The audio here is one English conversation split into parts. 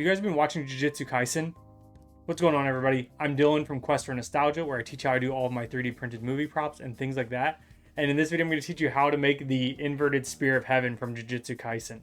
You guys been watching Jujutsu Kaisen? What's going on, everybody? I'm Dylan from Quest for Nostalgia, where I teach how I do all of my 3D printed movie props and things like that. And in this video, I'm going to teach you how to make the inverted spear of heaven from Jujutsu Kaisen.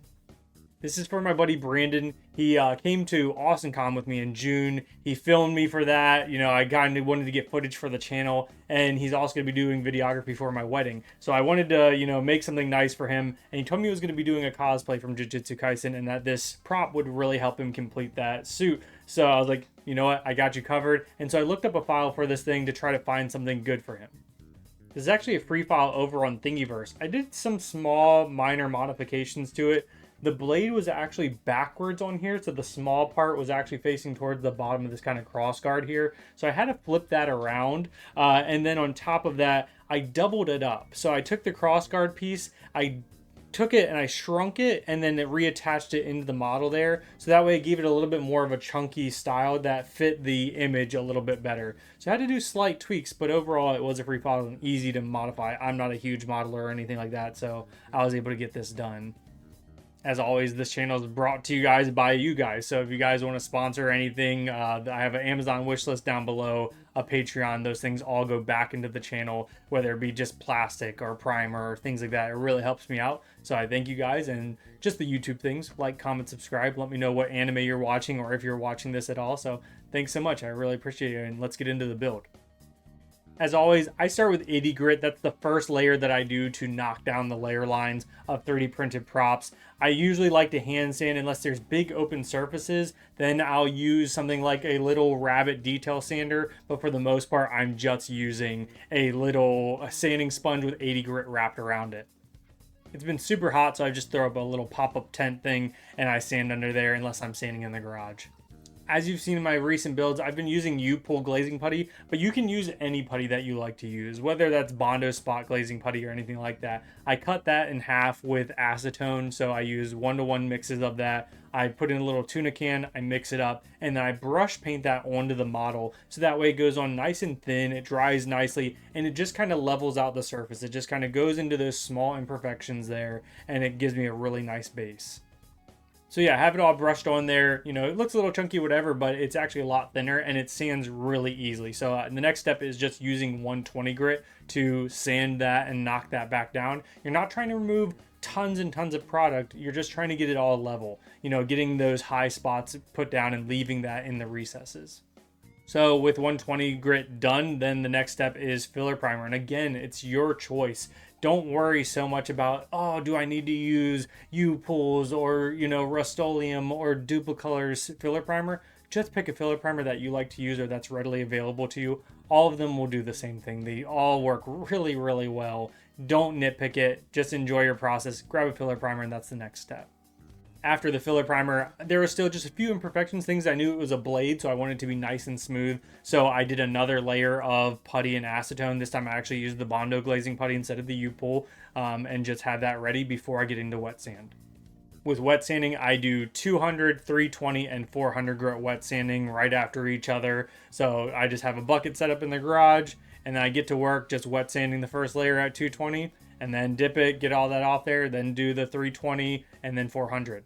This is for my buddy Brandon. He came to AwesomeCon with me in June. He filmed me for that. You know, I kind of wanted to get footage for the channel, and he's also going to be doing videography for my wedding. So I wanted to, you know, make something nice for him. And he told me he was going to be doing a cosplay from Jujutsu Kaisen, and that this prop would really help him complete that suit. So I was like, you know what, I got you covered. And so I looked up a file for this thing to try to find something good for him. This is actually a free file over on Thingiverse. I did some small minor modifications to it. The blade was actually backwards on here, so the small part was actually facing towards the bottom of this kind of cross guard here. So I had to flip that around, and then on top of that, I doubled it up. So I took the cross guard piece, I took it and I shrunk it, and then it reattached it into the model there. So that way it gave it a little bit more of a chunky style that fit the image a little bit better. So I had to do slight tweaks, but overall it was a free file and easy to modify. I'm not a huge modeler or anything like that, so I was able to get this done. As always, this channel is brought to you guys by you guys. So if you guys want to sponsor anything, I have an Amazon wish list down below, a Patreon. Those things all go back into the channel, whether it be just plastic or primer or things like that. It really helps me out. So I thank you guys. And just the YouTube things, like, comment, subscribe. Let me know what anime you're watching or if you're watching this at all. So thanks so much. I really appreciate it. And let's get into the build. As always, I start with 80 grit. That's the first layer that I do to knock down the layer lines of 3D printed props. I usually like to hand sand unless there's big open surfaces. Then I'll use something like a little rabbit detail sander. But for the most part, I'm just using a sanding sponge with 80 grit wrapped around it. It's been super hot, so I just throw up a little pop-up tent thing and I sand under there unless I'm sanding in the garage. As you've seen in my recent builds, I've been using U-pull glazing putty, but you can use any putty that you like to use, whether that's Bondo spot glazing putty or anything like that. I cut that in half with acetone, so I use 1-to-1 mixes of that. I put in a little tuna can, I mix it up, and then I brush paint that onto the model, so that way it goes on nice and thin, it dries nicely, and it just kind of levels out the surface. It just kind of goes into those small imperfections there, and it gives me a really nice base. So yeah, I have it all brushed on there. You know, it looks a little chunky, whatever, but it's actually a lot thinner and it sands really easily. So the next step is just using 120 grit to sand that and knock that back down. You're not trying to remove tons and tons of product. You're just trying to get it all level. You know, getting those high spots put down and leaving that in the recesses. So with 120 grit done, then the next step is filler primer. And again, it's your choice. Don't worry so much about, oh, do I need to use U-pulls or, you know, Rust-Oleum or Duplicolor's filler primer? Just pick a filler primer that you like to use or that's readily available to you. All of them will do the same thing. They all work really, really well. Don't nitpick it. Just enjoy your process. Grab a filler primer and that's the next step. After the filler primer, there were still just a few imperfections, things I knew it was a blade, so I wanted it to be nice and smooth. So I did another layer of putty and acetone. This time I actually used the Bondo glazing putty instead of the U-pull, and just had that ready before I get into wet sand. With wet sanding, I do 200, 320, and 400 grit wet sanding right after each other. So I just have a bucket set up in the garage, and then I get to work just wet sanding the first layer at 220, and then dip it, get all that off there, then do the 320, and then 400.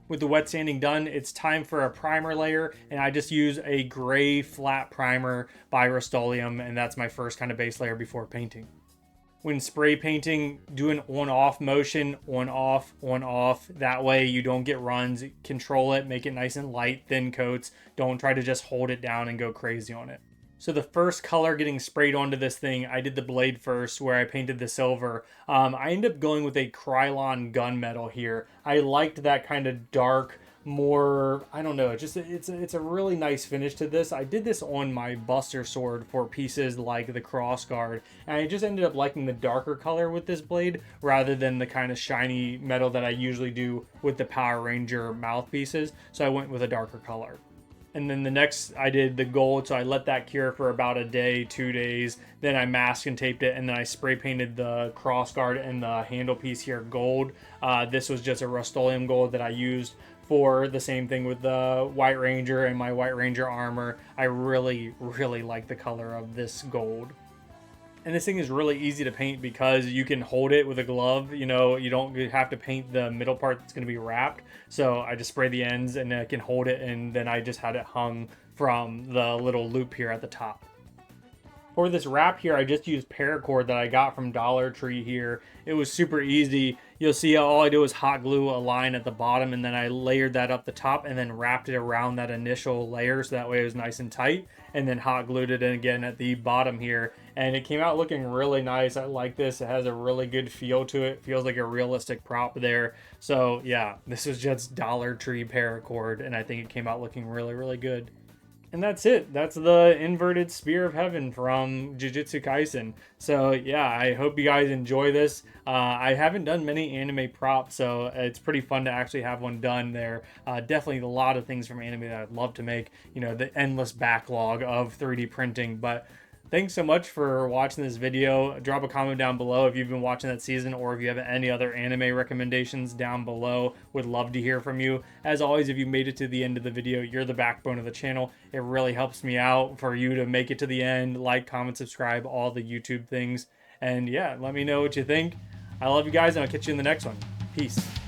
With the wet sanding done, it's time for a primer layer, and I just use a gray flat primer by Rust-Oleum, and that's my first kind of base layer before painting. When spray painting, do an on-off motion, on-off, on-off. That way you don't get runs. Control it, make it nice and light, thin coats. Don't try to just hold it down and go crazy on it. So the first color getting sprayed onto this thing, I did the blade first where I painted the silver. I ended up going with a Krylon gunmetal here. I liked that kind of dark, more, I don't know, it's a really nice finish to this. I did this on my Buster sword for pieces like the crossguard, and I just ended up liking the darker color with this blade rather than the kind of shiny metal that I usually do with the Power Ranger mouthpieces. So I went with a darker color. And then the next, I did the gold, so I let that cure for about a day, 2 days. Then I masked and taped it, and then I spray painted the crossguard and the handle piece here gold. This was just a Rust-Oleum gold that I used for the same thing with the White Ranger and my White Ranger armor. I really, really like the color of this gold. And this thing is really easy to paint because you can hold it with a glove. You know, you don't have to paint the middle part that's going to be wrapped. So I just spray the ends and I can hold it, and then I just had it hung from the little loop here at the top. For this wrap here, I just used paracord that I got from Dollar Tree here. It was super easy. You'll see all I did was hot glue a line at the bottom, and then I layered that up the top and then wrapped it around that initial layer so that way it was nice and tight, and then hot glued it in again at the bottom here. And it came out looking really nice. I like this. It has a really good feel to it. Feels like a realistic prop there. So yeah, this was just Dollar Tree paracord, and I think it came out looking really, really good. And that's it. That's the inverted spear of heaven from Jujutsu Kaisen. So yeah, I hope you guys enjoy this. I haven't done many anime props, so it's pretty fun to actually have one done there. Definitely a lot of things from anime that I'd love to make. You know, the endless backlog of 3D printing. But thanks so much for watching this video. Drop a comment down below if you've been watching that season, or if you have any other anime recommendations down below. Would love to hear from you. As always, if you made it to the end of the video, you're the backbone of the channel. It really helps me out for you to make it to the end. Like, comment, subscribe, all the YouTube things. And yeah, let me know what you think. I love you guys, and I'll catch you in the next one. Peace.